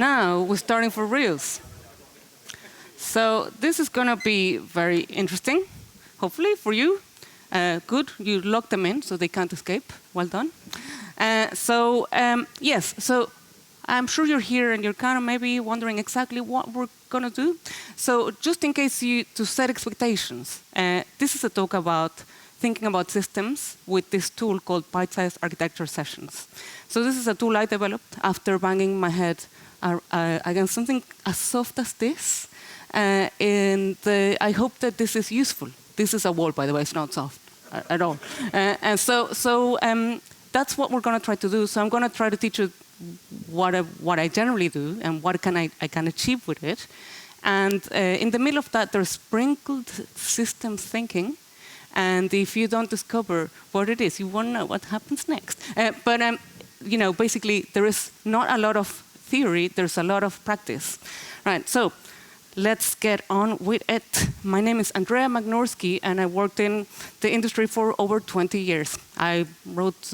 Now we're starting for reals. So this is going to be very interesting, hopefully for you. Good, you lock them in so they can't escape. Well done. Yes, so I'm sure you're here and you're kind of maybe wondering exactly what we're going to do. So just in case to set expectations, this is a talk about thinking about systems with this tool called Bytesize Architecture Sessions. So this is a tool I developed after banging my head against something as soft as this. I hope that this is useful. This is a wall, by the way, it's not soft at all. That's what we're going to try to do. So I'm going to try to teach you what I generally do and what I can achieve with it. And in the middle of that, there's sprinkled systems thinking. And if you don't discover what it is, you won't know what happens next. Basically, there is not a lot of theory. There's a lot of practice. Right, so let's get on with it. My name is Andrea Magnorsky, and I worked in the industry for over 20 years. I wrote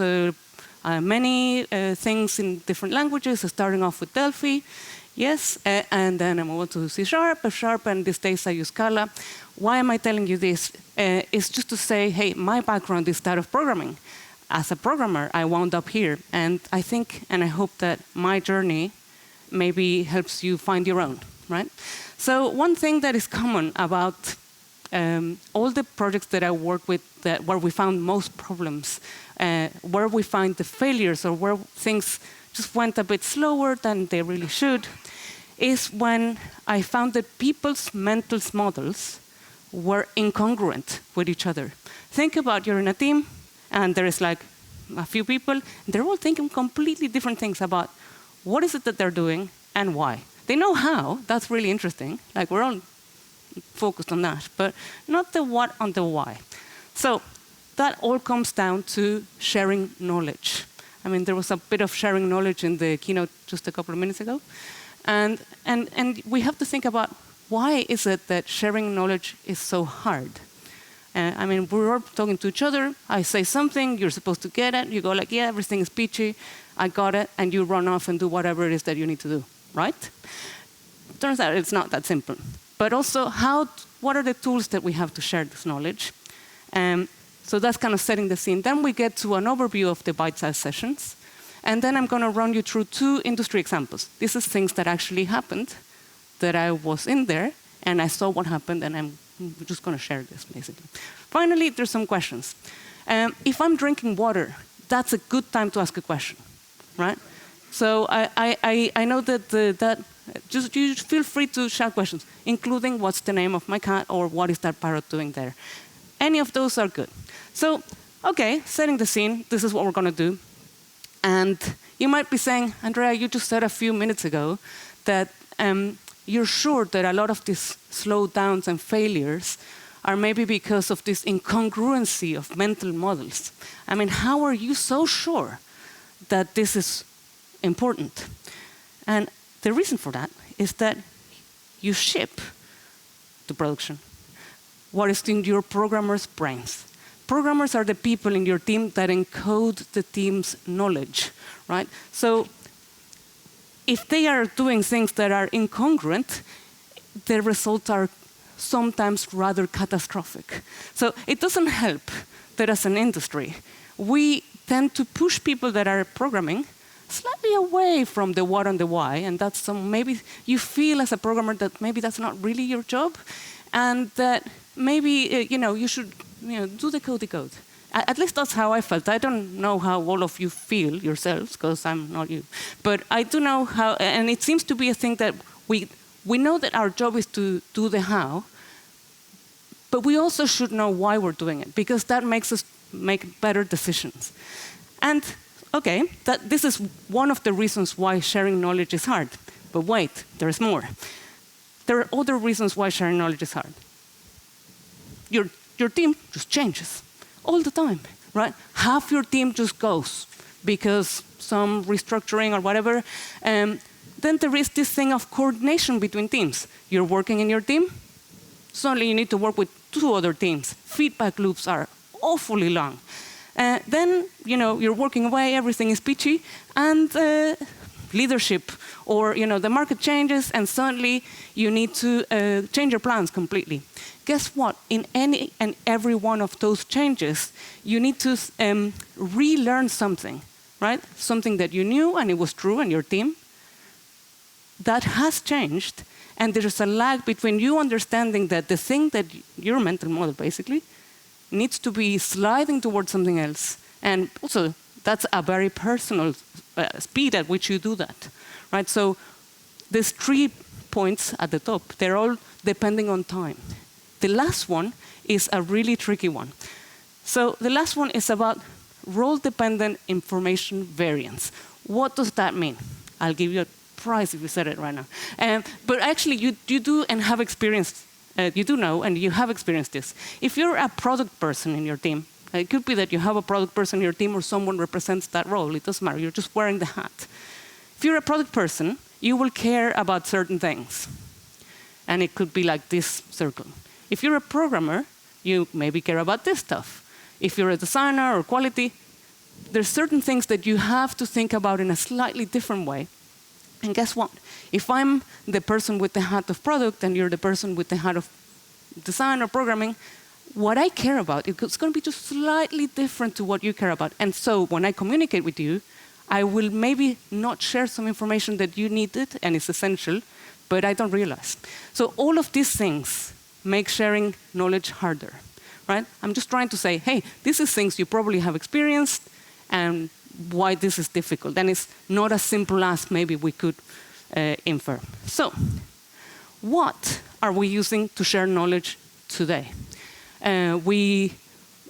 many things in different languages, starting off with Delphi, yes, and then I moved to C#, F#, and these days I use Scala. Why am I telling you this? It's just to say, hey, my background is that of programming. As a programmer, I wound up here, and I think and I hope that my journey maybe helps you find your own, right? So one thing that is common about all the projects that I work with, where we found most problems, where we find the failures or where things just went a bit slower than they really should, is when I found that people's mental models were incongruent with each other. Think about you're in a team, and there is like a few people, and they're all thinking completely different things about what is it that they're doing and why. They know how, that's really interesting, like we're all focused on that, but not the what on the why. So that all comes down to sharing knowledge. I mean, there was a bit of sharing knowledge in the keynote just a couple of minutes ago. And we have to think about why is it that sharing knowledge is so hard? I mean, we're all talking to each other. I say something, you're supposed to get it. You go like, yeah, everything is peachy. I got it. And you run off and do whatever it is that you need to do, right? Turns out it's not that simple. But also, what are the tools that we have to share this knowledge? So that's kind of setting the scene. Then we get to an overview of the Bytesize sessions. And then I'm going to run you through 2 industry examples. This is things that actually happened, that I was in there, and I saw what happened, and I'm just going to share this, basically. Finally, there's some questions. If I'm drinking water, that's a good time to ask a question, right? So I know that you feel free to shout questions, including what's the name of my cat or what is that parrot doing there. Any of those are good. So, okay, setting the scene, this is what we're going to do. And you might be saying, Andrea, you just said a few minutes ago that you're sure that a lot of these slowdowns and failures are maybe because of this incongruency of mental models. I mean, how are you so sure that this is important? And the reason for that is that you ship to production what is in your programmers' brains. Programmers are the people in your team that encode the team's knowledge, right? So if they are doing things that are incongruent, the results are sometimes rather catastrophic. So it doesn't help that as an industry, we tend to push people that are programming slightly away from the what and the why, and that's maybe you feel as a programmer that maybe that's not really your job, and that maybe you should do the code. At least that's how I felt. I don't know how all of you feel yourselves, because I'm not you. But I do know how, and it seems to be a thing that we know that our job is to do the how, but we also should know why we're doing it, because that makes us make better decisions. And okay, this is one of the reasons why sharing knowledge is hard. But wait, there's more. There are other reasons why sharing knowledge is hard. Your team just changes all the time, right? Half your team just goes because some restructuring or whatever. Then there is this thing of coordination between teams. You're working in your team, suddenly you need to work with 2 other teams. Feedback loops are awfully long. Then you're working away, everything is peachy, and leadership, or the market changes and suddenly you need to change your plans completely. Guess what? In any and every one of those changes, you need to relearn something, right? Something that you knew and it was true in your team. That has changed, and there's a lag between you understanding that the thing that your mental model basically needs to be sliding towards something else. And also, that's a very personal speed at which you do that, right? So there's 3 points at the top. They're all depending on time. The last one is a really tricky one. So the last one is about role-dependent information variance. What does that mean? I'll give you a prize if you said it right now. But actually, you do and have experienced, you do know and you have experienced this. If you're a product person in your team, it could be that you have a product person in your team or someone represents that role. It doesn't matter. You're just wearing the hat. If you're a product person, you will care about certain things. And it could be like this circle. If you're a programmer, you maybe care about this stuff. If you're a designer or quality, there's certain things that you have to think about in a slightly different way. And guess what? If I'm the person with the hat of product and you're the person with the hat of design or programming, what I care about, it's going to be just slightly different to what you care about. And so when I communicate with you, I will maybe not share some information that you needed and is essential, but I don't realize. So all of these things make sharing knowledge harder, right? I'm just trying to say, hey, this is things you probably have experienced and why this is difficult. And it's not as simple as maybe we could infer. So what are we using to share knowledge today? We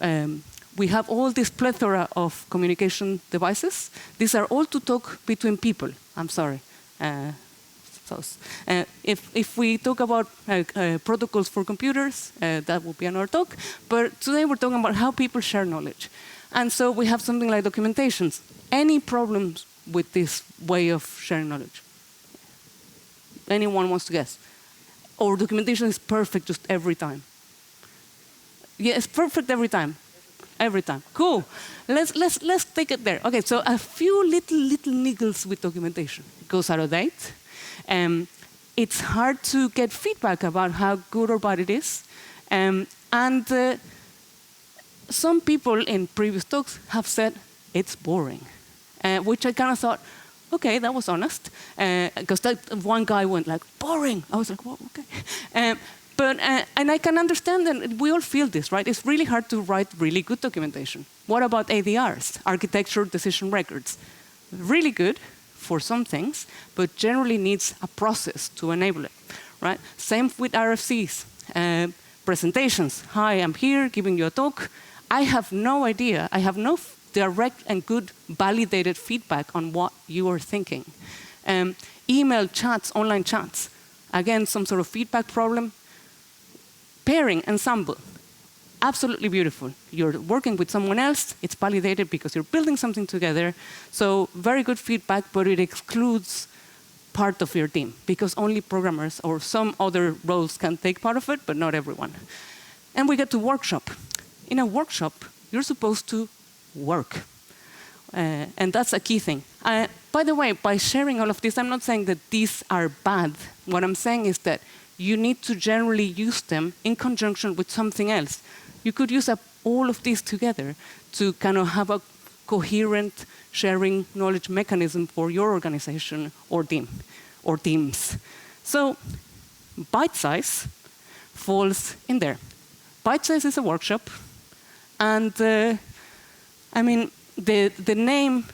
have all this plethora of communication devices. These are all to talk between people. I'm sorry. If we talk about protocols for computers, that would be another talk. But today we're talking about how people share knowledge. And so we have something like documentations. Any problems with this way of sharing knowledge? Anyone wants to guess? Or documentation is perfect just every time? Yeah, it's perfect every time. Every time. Cool. Let's take it there. Okay, so a few little niggles with documentation. It goes out of date. It's hard to get feedback about how good or bad it is. Some people in previous talks have said it's boring, which I kind of thought, okay, that was honest, because one guy went like, boring. I was like, well, okay. And I can understand, and we all feel this, right? It's really hard to write really good documentation. What about ADRs, architecture decision records? Really good for some things, but generally needs a process to enable it, right? Same with RFCs, presentations. Hi, I'm here giving you a talk. I have no idea. I have no direct and good validated feedback on what you are thinking. Email chats, online chats. Again, some sort of feedback problem. Pairing, ensemble. Absolutely beautiful. You're working with someone else. It's validated because you're building something together. So very good feedback, but it excludes part of your team because only programmers or some other roles can take part of it, but not everyone. And we get to workshop. In a workshop, you're supposed to work. And that's a key thing. By the way, by sharing all of this, I'm not saying that these are bad. What I'm saying is that you need to generally use them in conjunction with something else. You could use up all of these together to kind of have a coherent sharing knowledge mechanism for your organization or team or teams. So Bytesize falls in there. Bytesize is a workshop, and I mean the name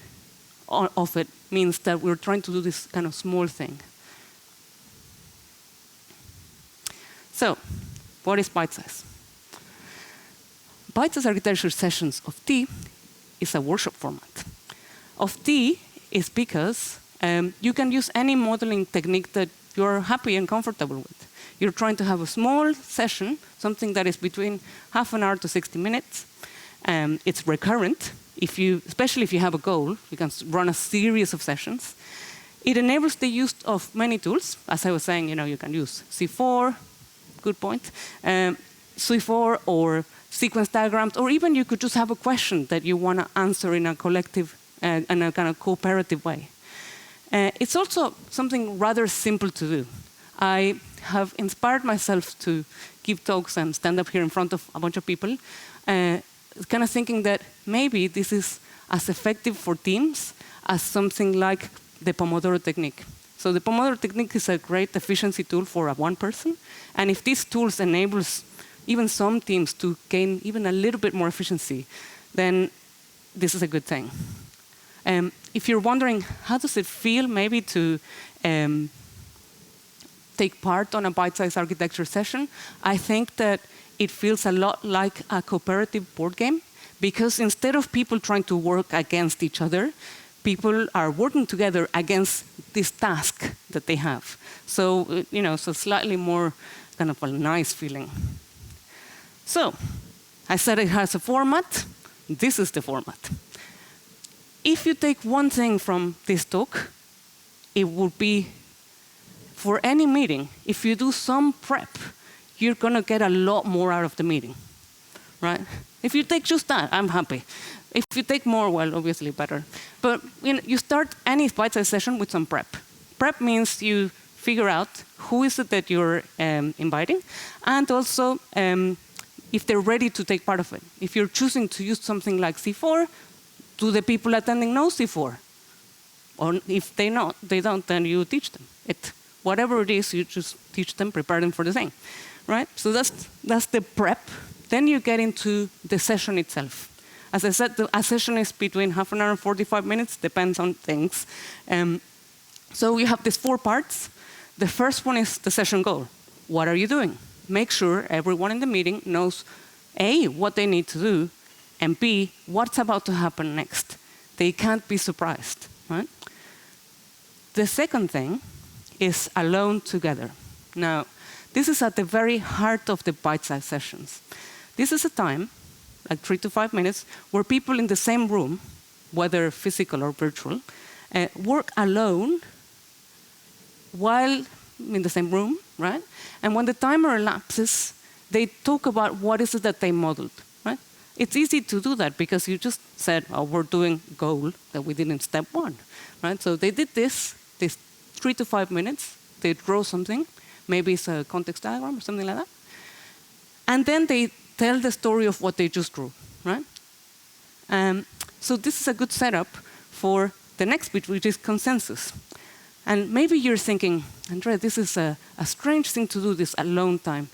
of it means that we're trying to do this kind of small thing. So, what is Bytesize? Bytesize Architecture Sessions of T is a workshop format. Of T is because you can use any modeling technique that you're happy and comfortable with. You're trying to have a small session, something that is between half an hour to 60 minutes. It's recurrent. Especially if you have a goal, you can run a series of sessions. It enables the use of many tools. As I was saying, you can use C4, good point, C4 or sequence diagrams, or even you could just have a question that you want to answer in a collective and a kind of cooperative way. It's also something rather simple to do. I have inspired myself to give talks and stand up here in front of a bunch of people, kind of thinking that maybe this is as effective for teams as something like the Pomodoro technique. So the Pomodoro technique is a great efficiency tool for one person, and if these tools enables even some teams to gain even a little bit more efficiency, then this is a good thing. If you're wondering, how does it feel maybe to take part on a Bytesize Architecture session, I think that it feels a lot like a cooperative board game, because instead of people trying to work against each other, people are working together against this task that they have. So, so slightly more kind of a nice feeling. So, I said it has a format. This is the format. If you take one thing from this talk, it would be, for any meeting, if you do some prep, you're going to get a lot more out of the meeting, right? If you take just that, I'm happy. If you take more, well, obviously better. But you start any Bytesize session with some prep. Prep means you figure out who is it that you're inviting, and also if they're ready to take part of it. If you're choosing to use something like C4, do the people attending know C4? Or if they don't, then you teach them it. Whatever it is, you just teach them, prepare them for the thing, right? So that's the prep. Then you get into the session itself. As I said, a session is between half an hour and 45 minutes, depends on things. So you have these 4 parts. The first one is the session goal. What are you doing? Make sure everyone in the meeting knows, A, what they need to do, and B, what's about to happen next. They can't be surprised, right? The second thing is alone together. Now, this is at the very heart of the Bytesize sessions. This is a time, like 3 to 5 minutes, where people in the same room, whether physical or virtual, work alone while in the same room, right? And when the timer elapses, they talk about what is it that they modeled, right? It's easy to do that because you just said, oh, we're doing goal that we did in step 1, right? So they did this 3 to 5 minutes, they draw something, maybe it's a context diagram or something like that, and then they tell the story of what they just drew, right? So this is a good setup for the next bit, which is consensus. And maybe you're thinking, Andrea, this is a strange thing to do, this alone time.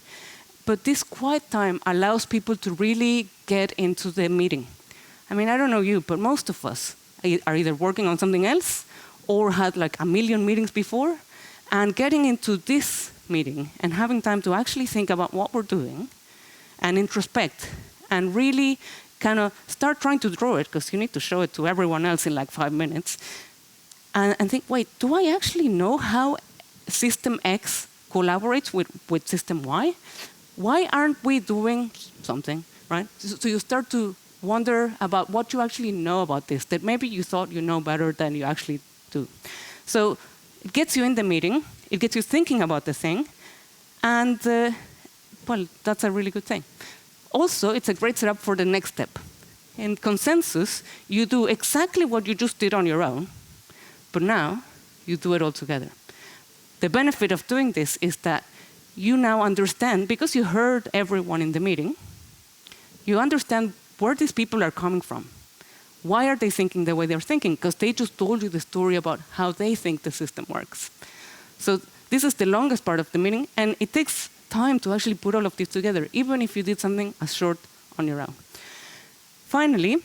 But this quiet time allows people to really get into the meeting. I mean, I don't know you, but most of us are either working on something else or had like a million meetings before. And getting into this meeting and having time to actually think about what we're doing and introspect and really kind of start trying to draw it, because you need to show it to everyone else in like 5 minutes, and think, wait, do I actually know how system X collaborates with system Y? Why aren't we doing something, right? So you start to wonder about what you actually know about this, that maybe you thought you know better than you actually do. So it gets you in the meeting, it gets you thinking about the thing, and well, that's a really good thing. Also, it's a great setup for the next step. In consensus, you do exactly what you just did on your own, but now you do it all together. The benefit of doing this is that you now understand, because you heard everyone in the meeting, you understand where these people are coming from. Why are they thinking the way they're thinking? Because they just told you the story about how they think the system works. So this is the longest part of the meeting, and it takes time to actually put all of this together, even if you did something as short on your own. Finally,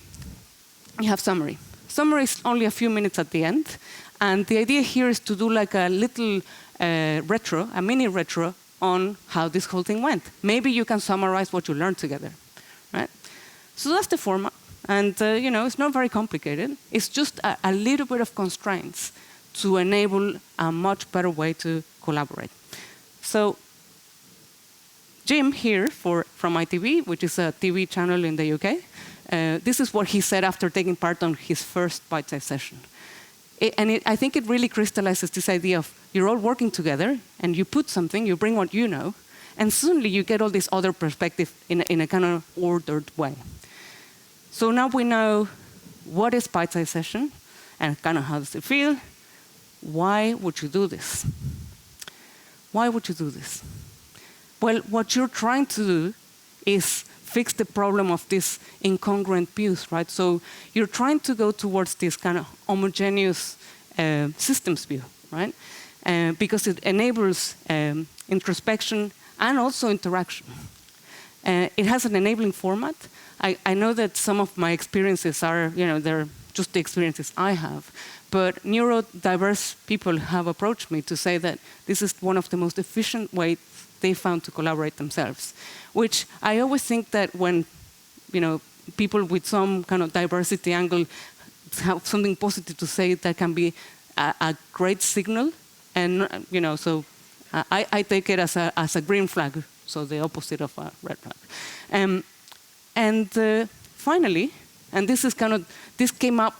you have summary. Summary is only a few minutes at the end, and the idea here is to do like a little retro, a mini retro on how this whole thing went. Maybe you can summarize what you learned together, right? So that's the format, and it's not very complicated. It's just a little bit of constraints to enable a much better way to collaborate. So Jim here from ITV, which is a TV channel in the UK, this is what he said after taking part on his first Bytesize session. I think it really crystallizes this idea of you're all working together, and you put something, you bring what you know, and suddenly you get all this other perspective in a kind of ordered way. So now we know what is Bytesize session, and kind of how does it feel, why would you do this? Why would you do this? Well, what you're trying to do is fix the problem of these incongruent views, right? So you're trying to go towards this kind of homogeneous systems view, right? Because it enables introspection and also interaction. It has an enabling format. I know that some of my experiences are, they're just the experiences I have, but neurodiverse people have approached me to say that this is one of the most efficient ways they found to collaborate themselves, which I always think that when, people with some kind of diversity angle have something positive to say, that can be a great signal. And, so I take it as a green flag, so the opposite of a red flag. Finally, and this is this came up,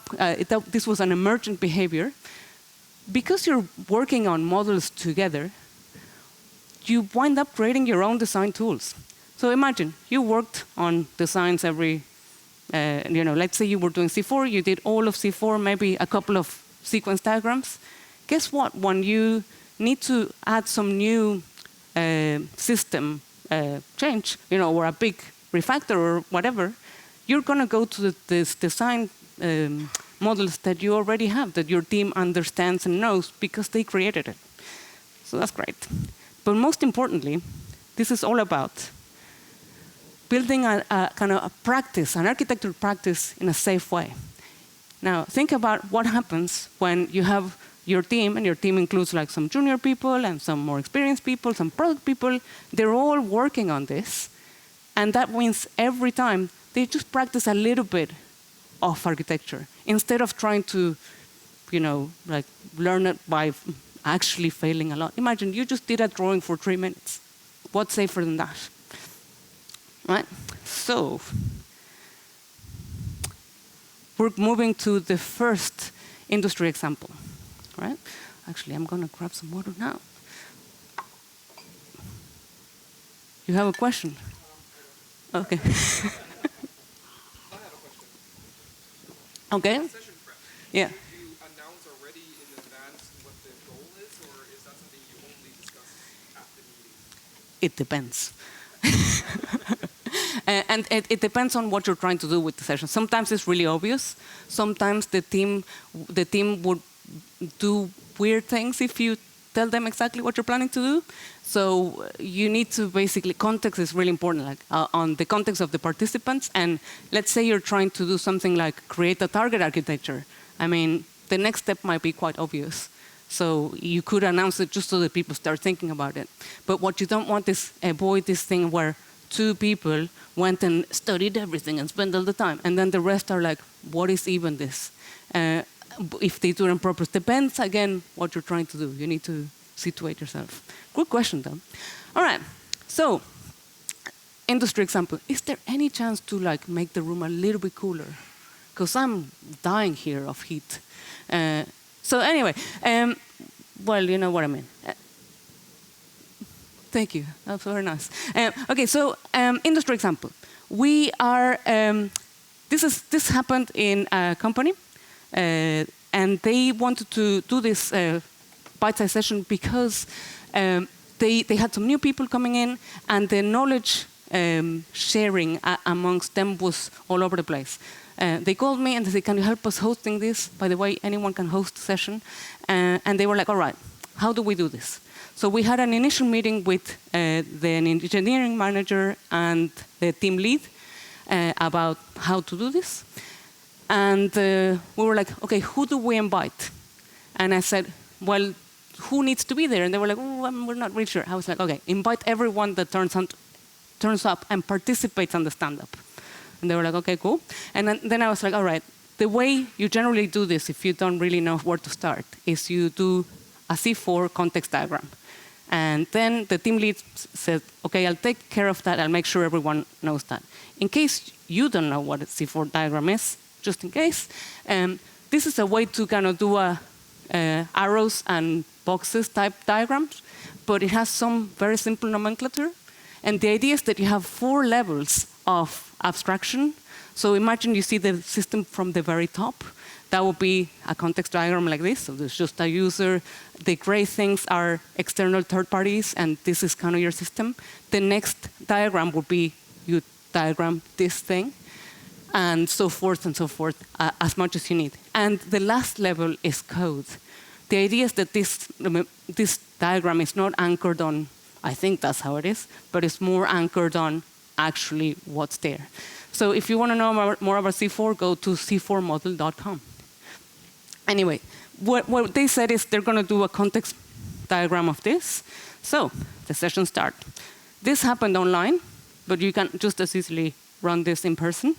this was an emergent behavior, because you're working on models together, you wind up creating your own design tools. So imagine, you worked on designs every, let's say you were doing C4, you did all of C4, maybe a couple of sequence diagrams. Guess what? When you need to add some new system change, or a big refactor or whatever, you're going to go to this design models that you already have, that your team understands and knows because they created it. So that's great. But most importantly, this is all about building a kind of a practice, an architecture practice in a safe way. Now, think about what happens when you have your team, and your team includes like some junior people and some more experienced people, some product people. They're all working on this. And that means every time they just practice a little bit of architecture instead of trying to, learn it by actually failing a lot. Imagine you just did a drawing for 3 minutes. What's safer than that? Right? So we're moving to the first industry example. Right? Actually, I'm going to grab some water now. You have a question? Okay. I have a question. Okay. Session prep. Yeah. Do you announce already in advance what the goal is, or is that something you only discuss at the meeting? It depends. And it depends on what you're trying to do with the session. Sometimes it's really obvious. Sometimes the team would do weird things if you tell them exactly what you're planning to do. So you need to basically, context is really important, like on the context of the participants. And let's say you're trying to do something like create a target architecture. I mean, the next step might be quite obvious. So you could announce it just so that people start thinking about it. But what you don't want is avoid this thing where 2 people went and studied everything and spent all the time. And then the rest are like, what is even this? If they do it on purpose. Depends, again, what you're trying to do. You need to situate yourself. Good question, though. All right, so industry example. Is there any chance to make the room a little bit cooler? Because I'm dying here of heat. So anyway, well, you know what I mean. Thank you, that's very nice. Okay, so industry example. We are, this happened in a company. And they wanted to do this Bytesize session because they had some new people coming in, and the knowledge sharing amongst them was all over the place. They called me and they said, can you help us hosting this? By the way, anyone can host a session. And they were like, all right, how do we do this? So we had an initial meeting with the engineering manager and the team lead about how to do this. And we were like, okay, who do we invite? And I said, well, who needs to be there? And they were like, oh, we're not really sure. I was like, okay, invite everyone that turns up and participates on the stand-up. And they were like, okay, cool. And then I was like, all right, the way you generally do this, if you don't really know where to start, is you do a C4 context diagram. And then the team lead said, okay, I'll take care of that. I'll make sure everyone knows that. In case you don't know what a C4 diagram is, just in case, this is a way to kind of do arrows and boxes type diagrams, but it has some very simple nomenclature. And the idea is that you have 4 levels of abstraction. So imagine you see the system from the very top. That would be a context diagram like this. So there's just a user. The gray things are external third parties, and this is kind of your system. The next diagram would be you diagram this thing, and so forth, as much as you need. And the last level is code. The idea is that this diagram is not anchored on, I think that's how it is, but it's more anchored on actually what's there. So if you want to know more about C4, go to c4model.com. Anyway, what they said is they're going to do a context diagram of this. So the session start. This happened online, but you can just as easily run this in person.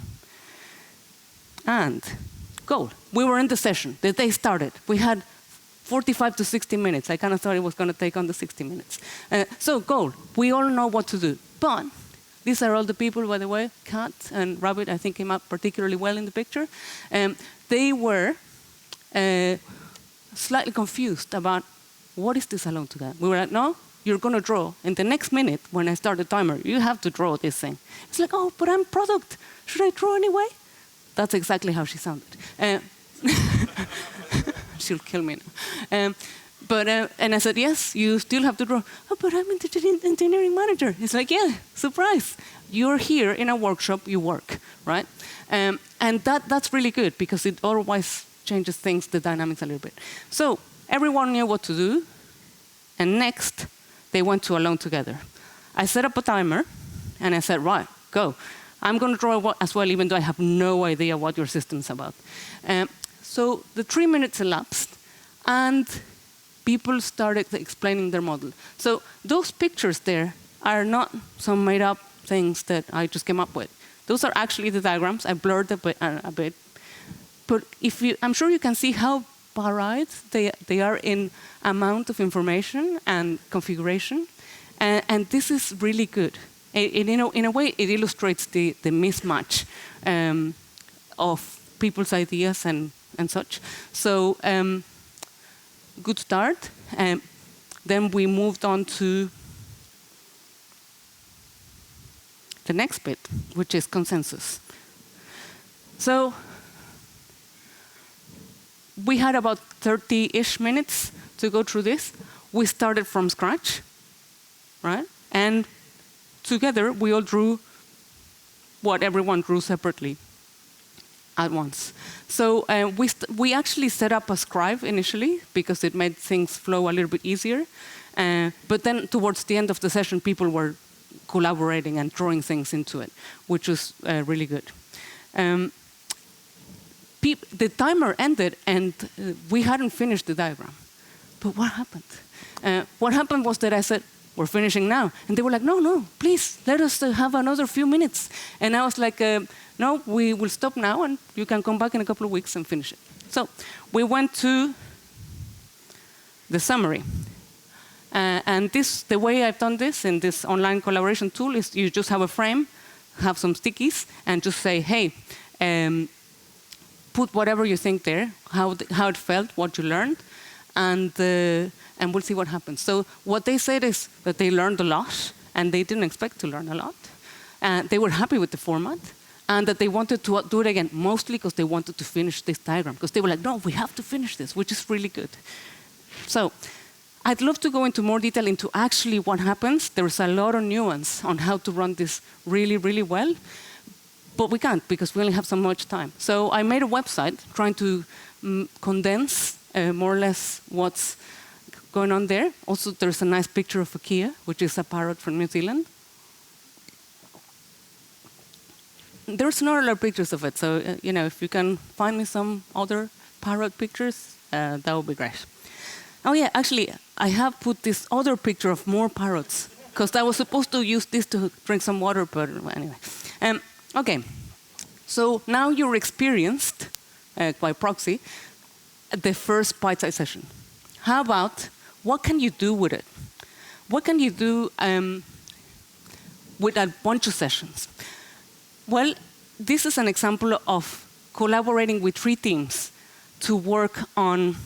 And goal. We were in the session. The day started. We had 45 to 60 minutes. I kind of thought it was going to take under 60 minutes. So goal. We all know what to do. But these are all the people, by the way. Cat and Rabbit, I think, came up particularly well in the picture. They were slightly confused about what is this alone together. We were like, no, you're going to draw. In the next minute, when I start the timer, you have to draw this thing. It's like, oh, but I'm product. Should I draw anyway? That's exactly how she sounded. She'll kill me now. And I said, yes, you still have to draw. Oh, but I'm an engineering manager. It's like, yeah, surprise. You're here in a workshop, you work, right? And that's really good because it otherwise changes things, the dynamics a little bit. So everyone knew what to do. And next, they went to Alone Together. I set up a timer, and I said, right, go. I'm going to draw as well, even though I have no idea what your system's about. So the 3 minutes elapsed, and people started explaining their model. So those pictures there are not some made-up things that I just came up with. Those are actually the diagrams. I blurred a bit. But I'm sure you can see how varied they are in amount of information and configuration. And this is really good. In a way, it illustrates the mismatch of people's ideas and such. So good start. Then we moved on to the next bit, which is consensus. So we had about 30-ish minutes to go through this. We started from scratch, right? And together, we all drew what everyone drew separately at once. So we actually set up a scribe initially because it made things flow a little bit easier. But then towards the end of the session, people were collaborating and drawing things into it, which was really good. The timer ended, and we hadn't finished the diagram. But what happened? What happened was that I said, we're finishing now. And they were like, no, please, let us have another few minutes. And I was like, no, we will stop now, and you can come back in a couple of weeks and finish it. So we went to the summary. And the way I've done this in this online collaboration tool is you just have a frame, have some stickies, and just say, hey, put whatever you think there, how it felt, what you learned, and we'll see what happens. So what they said is that they learned a lot, and they didn't expect to learn a lot. They were happy with the format, and that they wanted to do it again, mostly because they wanted to finish this diagram, because they were like, no, we have to finish this, which is really good. So I'd love to go into more detail into actually what happens. There's a lot of nuance on how to run this really, really well. But we can't because we only have so much time. So I made a website trying to condense more or less what's going on there. Also, there's a nice picture of a Kia, which is a parrot from New Zealand. There's not a lot of pictures of it. So, if you can find me some other parrot pictures, that would be great. Oh, yeah, actually, I have put this other picture of more parrots because I was supposed to use this to drink some water, but anyway. Okay, so now you're experienced, by proxy, the first Bytesize session. How about, what can you do with it? What can you do with a bunch of sessions? Well, this is an example of collaborating with 3 teams to work on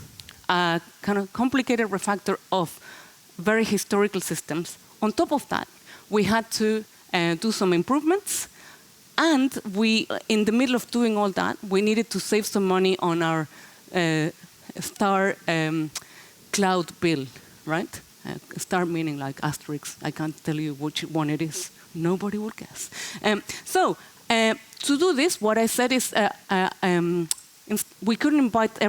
a kind of complicated refactor of very historical systems. On top of that, we had to do some improvements And we, in the middle of doing all that, we needed to save some money on our star cloud bill, right? Star meaning like asterisk. I can't tell you which one it is. Nobody will guess. To do this, what I said is we couldn't invite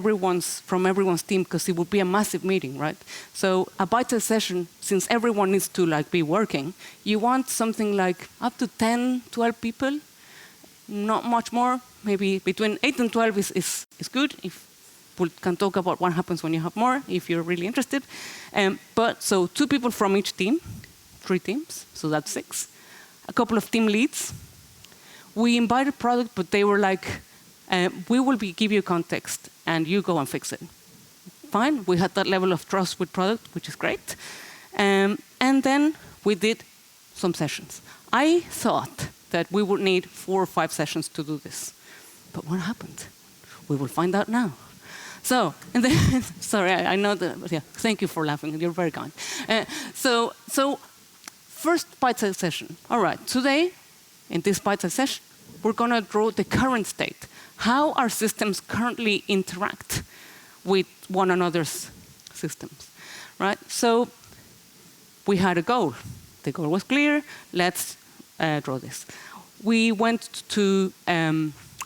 from everyone's team because it would be a massive meeting, right? So a Bytesize session, since everyone needs to be working, you want something like up to 10, 12 people, not much more. Maybe between 8 and 12 is good. If we can talk about what happens when you have more, if you're really interested. So 2 people from each team, 3 teams, so that's 6. A couple of team leads. We invited product, but they were like, we will give you context, and you go and fix it. Fine, we had that level of trust with product, which is great. And then we did some sessions. I thought that we would need 4 or 5 sessions to do this. But what happened? We will find out now. So, and then, sorry, I know that, but yeah, thank you for laughing, you're very kind. So first Bytesize session. All right, today, in this Bytesize session, we're gonna draw the current state, how our systems currently interact with one another's systems, right? So we had a goal. The goal was clear, let's draw this. We went to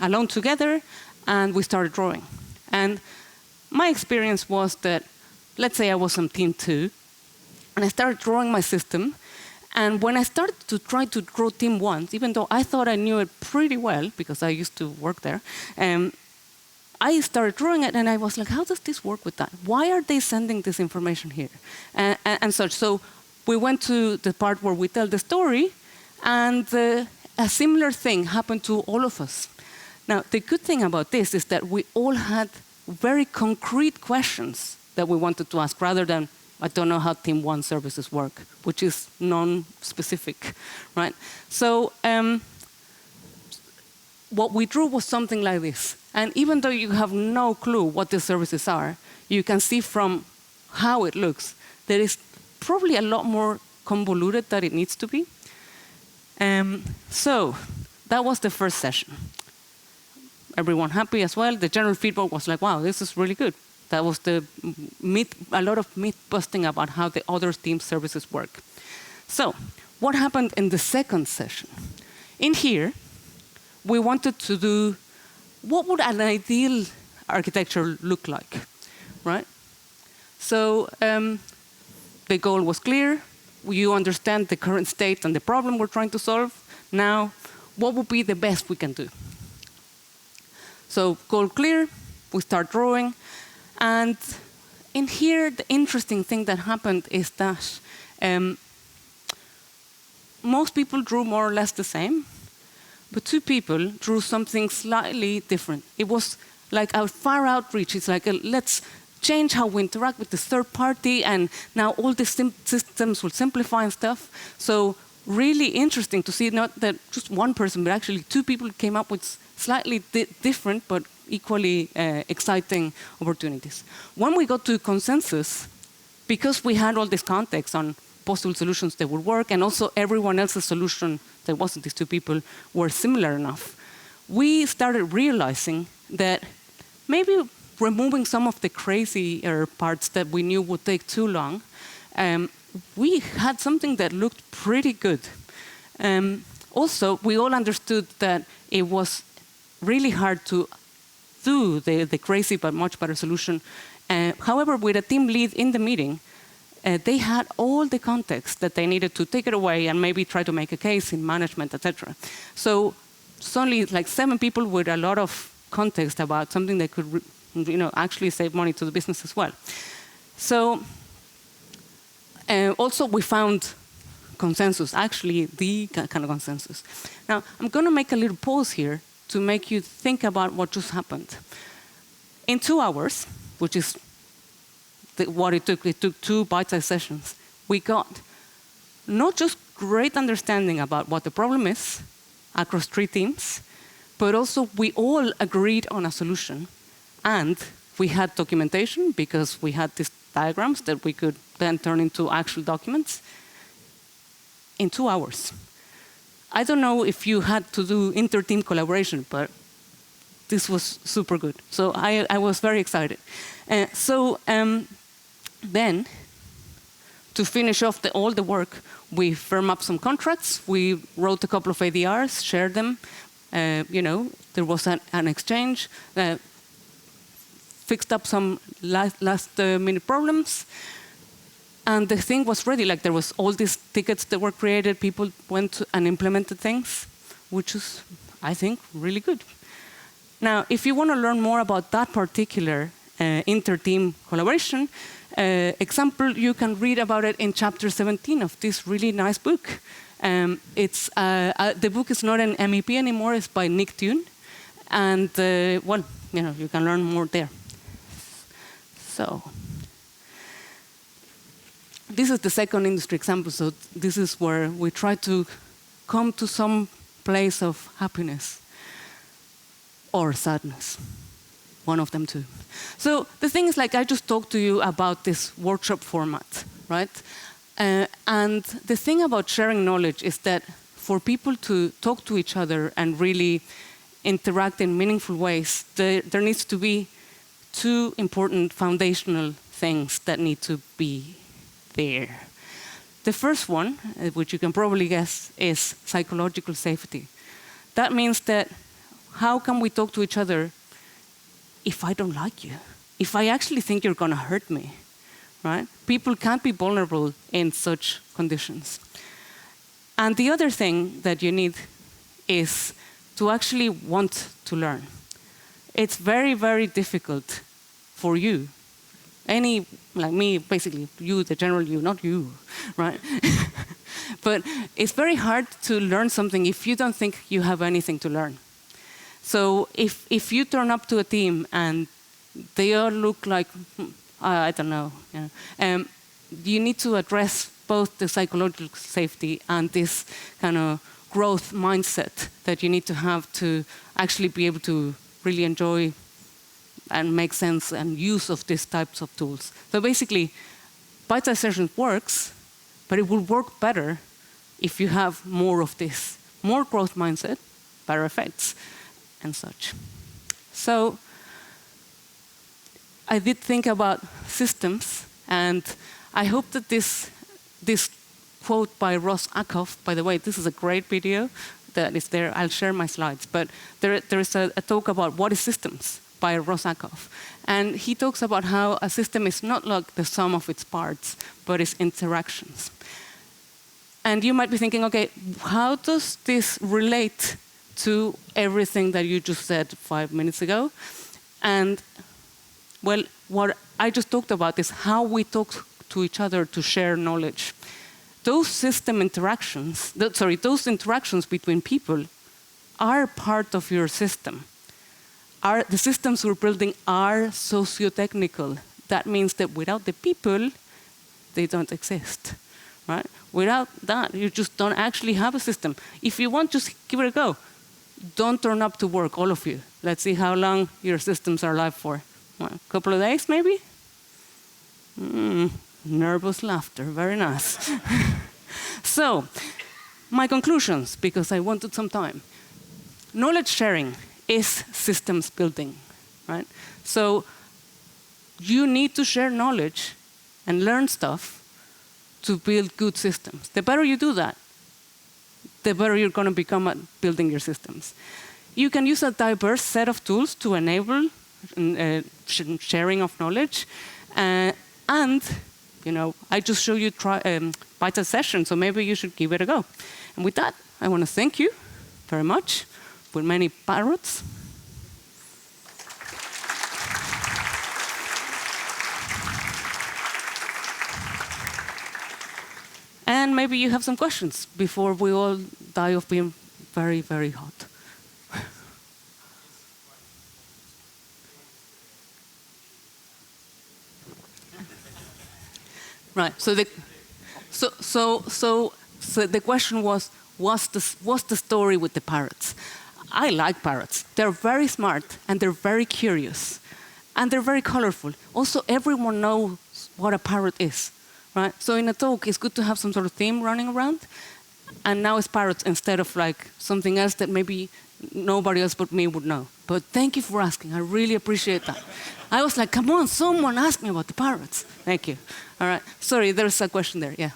Alone Together, and we started drawing. And my experience was that, let's say I was on team 2, and I started drawing my system. And when I started to try to draw team 1, even though I thought I knew it pretty well, because I used to work there, I started drawing it, and I was like, how does this work with that? Why are they sending this information here? And such. So we went to the part where we tell the story, and a similar thing happened to all of us. Now, the good thing about this is that we all had very concrete questions that we wanted to ask, rather than, I don't know how Team 1 services work, which is non-specific, right? So what we drew was something like this. And even though you have no clue what the services are, you can see from how it looks, there is probably a lot more convoluted than it needs to be. So that was the first session. Everyone happy as well. The general feedback was like, wow, this is really good. That was a lot of myth busting about how the other team services work. So what happened in the second session? In here, we wanted to do, what would an ideal architecture look like, right? So the goal was clear. You understand the current state and the problem we're trying to solve. Now, what would be the best we can do? So goal clear, we start drawing. And in here, the interesting thing that happened is that most people drew more or less the same, but 2 people drew something slightly different. It was like a far outreach. It's like, let's change how we interact with the third party, and now all the systems will simplify and stuff. So really interesting to see not that just one person, but actually 2 people came up with slightly different, but equally exciting opportunities. When we got to consensus, because we had all this context on possible solutions that would work, and also everyone else's solution that wasn't these 2 people were similar enough, we started realizing that maybe removing some of the crazier parts that we knew would take too long, we had something that looked pretty good. Also, we all understood that it was really hard to do the crazy but much better solution. However, with a team lead in the meeting, they had all the context that they needed to take it away and maybe try to make a case in management, etc. So suddenly, like 7 people with a lot of context about something that could, actually save money to the business as well. So also we found consensus, actually the kind of consensus. Now, I'm going to make a little pause here to make you think about what just happened. In 2 hours, which is what it took 2 Bytesize sessions, we got not just great understanding about what the problem is across 3 teams, but also we all agreed on a solution. And we had documentation because we had these diagrams that we could then turn into actual documents in 2 hours. I don't know if you had to do inter-team collaboration, but this was super good. So I was very excited. Then, to finish off all the work, we firm up some contracts. We wrote a couple of ADRs, shared them. There was an exchange, fixed up some last-minute problems. And the thing was ready. Like, there was all these tickets that were created. People went and implemented things, which is, I think, really good. Now, if you want to learn more about that particular inter-team collaboration example, you can read about it in chapter 17 of this really nice book. The book is not an MEP anymore. It's by Nick Thune. And, you can learn more there. So this is the second industry example. So this is where we try to come to some place of happiness or sadness, one of them too. So the thing is, like, I just talked to you about this workshop format, right? And the thing about sharing knowledge is that for people to talk to each other and really interact in meaningful ways, there needs to be two important foundational things that need to be there. The first one, which you can probably guess, is psychological safety. That means that how can we talk to each other if I don't like you? If I actually think you're going to hurt me, right? People can't be vulnerable in such conditions. And the other thing that you need is to actually want to learn. It's very, very difficult for you, like me, basically, you, the general you, not you, right? But it's very hard to learn something if you don't think you have anything to learn. So if you turn up to a team and they all look like, I don't know, you need to address both the psychological safety and this kind of growth mindset that you need to have to actually be able to really enjoy and make sense and use of these types of tools. So basically, Bytesize Sessions works, but it will work better if you have more of this, more growth mindset, better effects, and such. So I did think about systems, and I hope that this quote by Ross Ackhoff, by the way, this is a great video that is there. I'll share my slides, but there is a talk about what is systems by Ross Ackhoff. And he talks about how a system is not like the sum of its parts, but its interactions. And you might be thinking, okay, how does this relate to everything that you just said 5 minutes ago? And, well, what I just talked about is how we talk to each other to share knowledge. Those system interactions, those interactions between people are part of your system. The systems we're building are socio-technical. That means that without the people, they don't exist, right? Without that, you just don't actually have a system. If you want, just give it a go. Don't turn up to work, all of you. Let's see how long your systems are alive for. What, a couple of days, maybe? Nervous laughter, very nice. So, my conclusions, because I wanted some time. Knowledge sharing is systems building, right? So, you need to share knowledge and learn stuff to build good systems. The better you do that, the better you're going to become at building your systems. You can use a diverse set of tools to enable sharing of knowledge. And, I just showed you Bytesize Sessions, so maybe you should give it a go. And with that, I want to thank you very much with many parrots. And maybe you have some questions before we all die of being very, very hot. Right. So the question was, what's the story with the parrots? I like parrots. They're very smart and they're very curious, and they're very colorful. Also, everyone knows what a parrot is, right? So in a talk, it's good to have some sort of theme running around. and now it's parrots instead of like something else that maybe nobody else but me would know. But thank you for asking. I really appreciate that. I was like, come on, someone ask me about the parrots. Thank you. All right. Sorry, there's a question there. Yeah.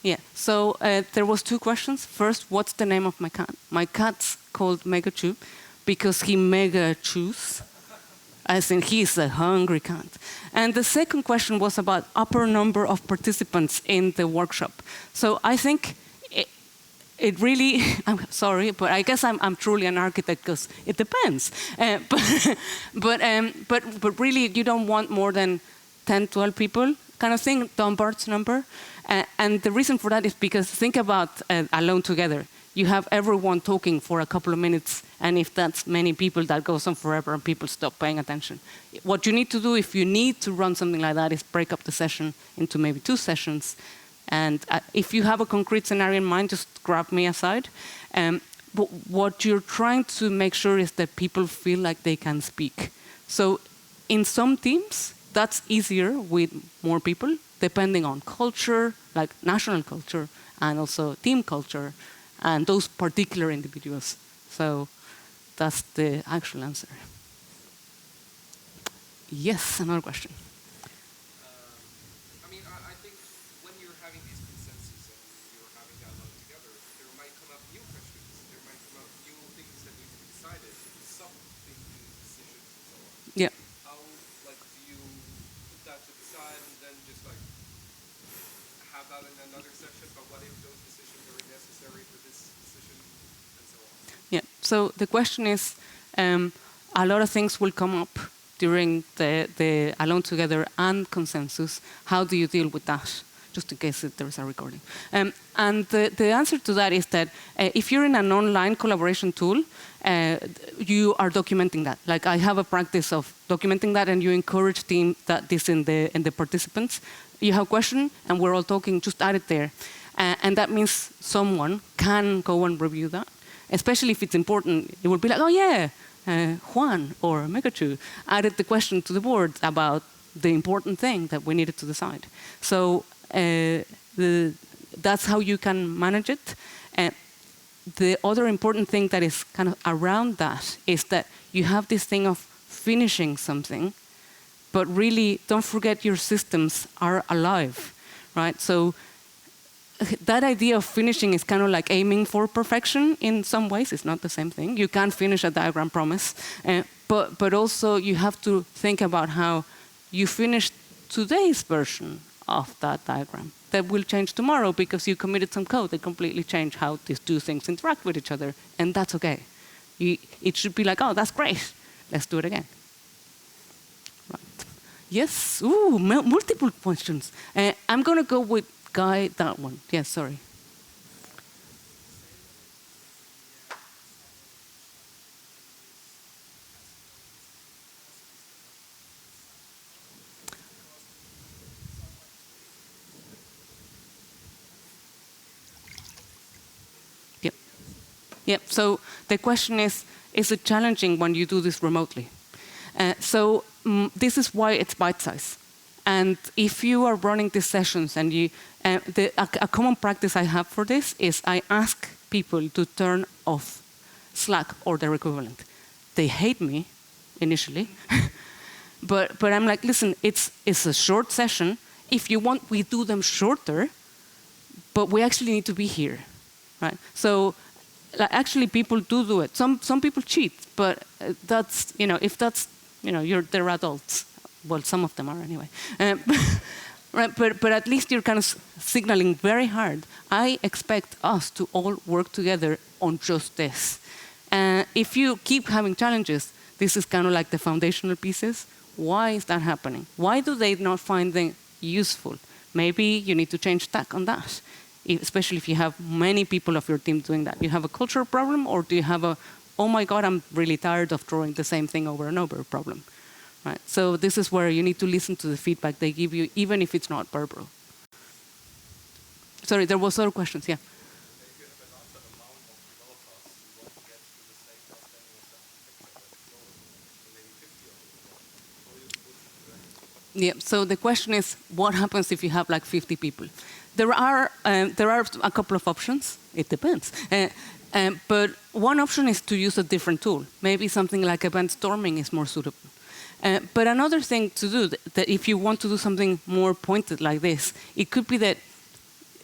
Yeah, so there was two questions. First, what's the name of my cat? My cat's called Mega Chew because he mega chews, as in he's a hungry cat. And the second question was about upper number of participants in the workshop. So I think it really, I'm sorry, but I guess I'm truly an architect because it depends. But really, you don't want more than 10, 12 people kind of thing, Dunbar's number. And the reason for that is because think about Alone Together. You have everyone talking for a couple of minutes, and if that's many people, that goes on forever and people stop paying attention. What you need to do if you need to run something like that is break up the session into maybe 2 sessions. And if you have a concrete scenario in mind, just grab me aside. But what you're trying to make sure is that people feel like they can speak. So in some teams, that's easier with more people, depending on culture, like national culture, and also team culture, and those particular individuals. So that's the actual answer. Yes, another question. I mean, I think when you're having these consensus and you're having that all together, there might come up new questions. There might come up new things that need to be decided, something new decisions and so on. Yeah. How, like, do you put that to the side and then just like have that in another section? But what if those decisions are necessary for this decision and so on? Yeah. So the question is, a lot of things will come up during the Alone Together and consensus. How do you deal with that? Just in case there is a recording. And the answer to that is that if you're in an online collaboration tool, you are documenting that. Like I have a practice of documenting that, and you encourage this in the participants. You have a question, and we're all talking, just add it there. And that means someone can go and review that. Especially if it's important, it will be like, oh yeah, Juan or Megachu added the question to the board about the important thing that we needed to decide. So that's how you can manage it. The other important thing that is kind of around that is that you have this thing of finishing something, but really don't forget your systems are alive, right? So that idea of finishing is kind of like aiming for perfection in some ways. It's not the same thing. You can't finish a diagram promise. But also you have to think about how you finish today's version of that diagram. That will change tomorrow because you committed some code that completely changed how these two things interact with each other. And that's okay. It should be like, oh, that's great. Let's do it again. Right. Yes. Ooh, multiple questions. I'm going to go with Guy, that one. Yes, sorry. Yep. Yep. So the question is it challenging when you do this remotely? This is why it's bite size. And if you are running these sessions and a common practice I have for this is I ask people to turn off Slack or their equivalent. They hate me initially, but I'm like, listen, it's a short session. If you want, we do them shorter, but we actually need to be here, right? So actually people do it. Some people cheat, but that's, if that's, they're adults. Well, some of them are anyway. Right, but at least you're kind of signaling very hard. I expect us to all work together on just this. If you keep having challenges, this is kind of like the foundational pieces. Why is that happening? Why do they not find them useful? Maybe you need to change tack on that, especially if you have many people of your team doing that. You have a cultural problem, or do you have a, oh my God, I'm really tired of drawing the same thing over and over problem? Right. So this is where you need to listen to the feedback they give you, even if it's not verbal. Sorry, there was other questions, yeah. Yeah, so the question is, what happens if you have like 50 people? There are a couple of options. It depends. But one option is to use a different tool. Maybe something like event storming is more suitable. But another thing to do, that if you want to do something more pointed like this, it could be that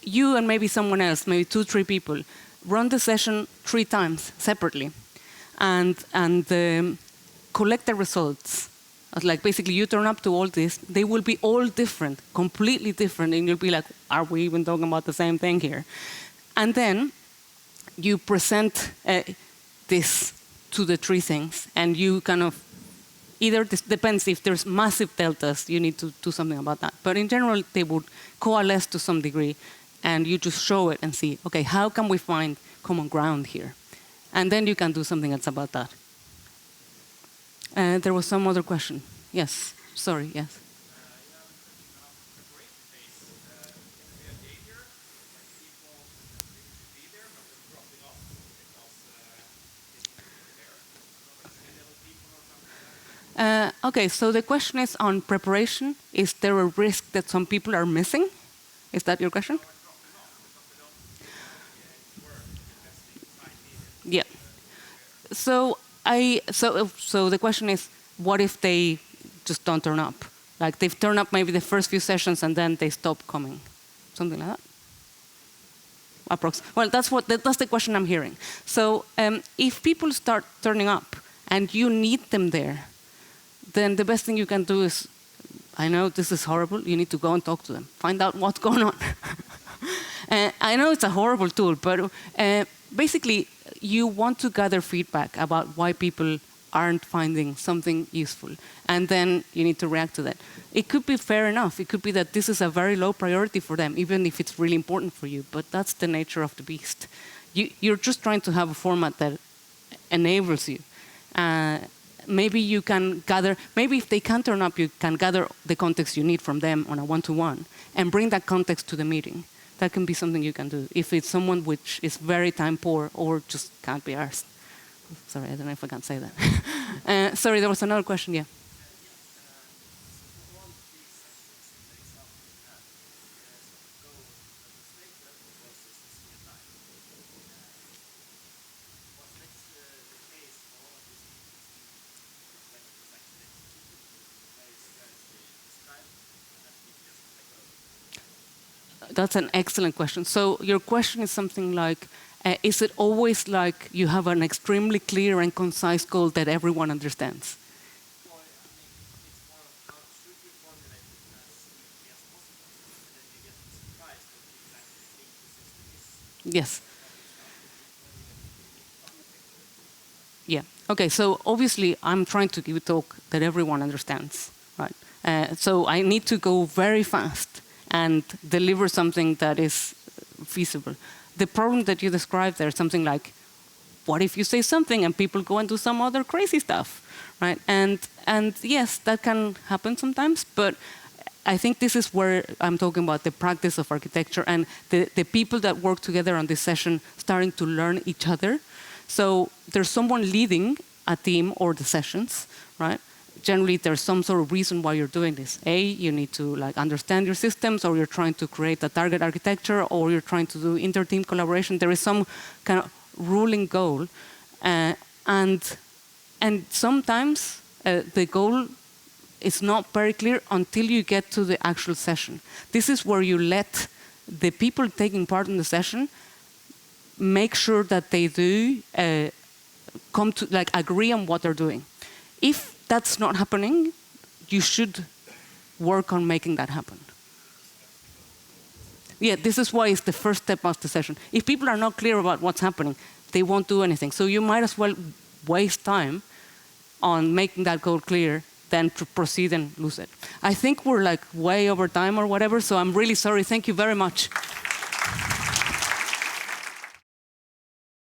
you and maybe someone else, maybe 2, 3 people, run the session 3 times separately and collect the results. Like basically you turn up to all this, they will be all different, completely different, and you'll be like, are we even talking about the same thing here? And then you present this to the 3 things, and you kind of, either this depends if there's massive deltas, you need to do something about that. But in general, they would coalesce to some degree, and you just show it and see, okay, how can we find common ground here? And then you can do something else about that. There was some other question. Yes, sorry, yes. Okay, so the question is on preparation. Is there a risk that some people are missing? Is that your question? Yeah. So the question is, what if they just don't turn up? Like they've turned up maybe the first few sessions and then they stop coming, something like that. Approx. Well, that's the question I'm hearing. So if people start turning up and you need them there, then the best thing you can do is, I know this is horrible, you need to go and talk to them, find out what's going on. I know it's a horrible tool, but basically you want to gather feedback about why people aren't finding something useful, and then you need to react to that. It could be fair enough, it could be that this is a very low priority for them, even if it's really important for you, but that's the nature of the beast. You're just trying to have a format that enables you. Maybe you can gather, maybe if they can't turn up, you can gather the context you need from them on a one-to-one and bring that context to the meeting. That can be something you can do if it's someone which is very time poor or just can't be asked. Sorry, I don't know if I can say that. Sorry, there was another question, yeah. That's an excellent question. So your question is something like, is it always like you have an extremely clear and concise goal that everyone understands? Well, I mean, it's more of how should you formulate it as easily as possible, and then you get surprised what you exactly think the system is. Yes. Yeah. Okay. So obviously, I'm trying to give a talk that everyone understands, right? So I need to go very fast and deliver something that is feasible. The problem that you described there is something like, what if you say something and people go and do some other crazy stuff, right? And yes, that can happen sometimes, but I think this is where I'm talking about the practice of architecture and the people that work together on this session starting to learn each other. So there's someone leading a team or the sessions, right? Generally, there's some sort of reason why you're doing this. You need to like understand your systems, or you're trying to create a target architecture, or you're trying to do inter-team collaboration. There is some kind of ruling goal, and sometimes the goal is not very clear until you get to the actual session. This is where you let the people taking part in the session make sure that they do come to like agree on what they're doing. If that's not happening, you should work on making that happen. Yeah, this is why it's the first step of the session. If people are not clear about what's happening, they won't do anything. So you might as well waste time on making that goal clear than to proceed and lose it. I think we're like way over time or whatever, so I'm really sorry. Thank you very much.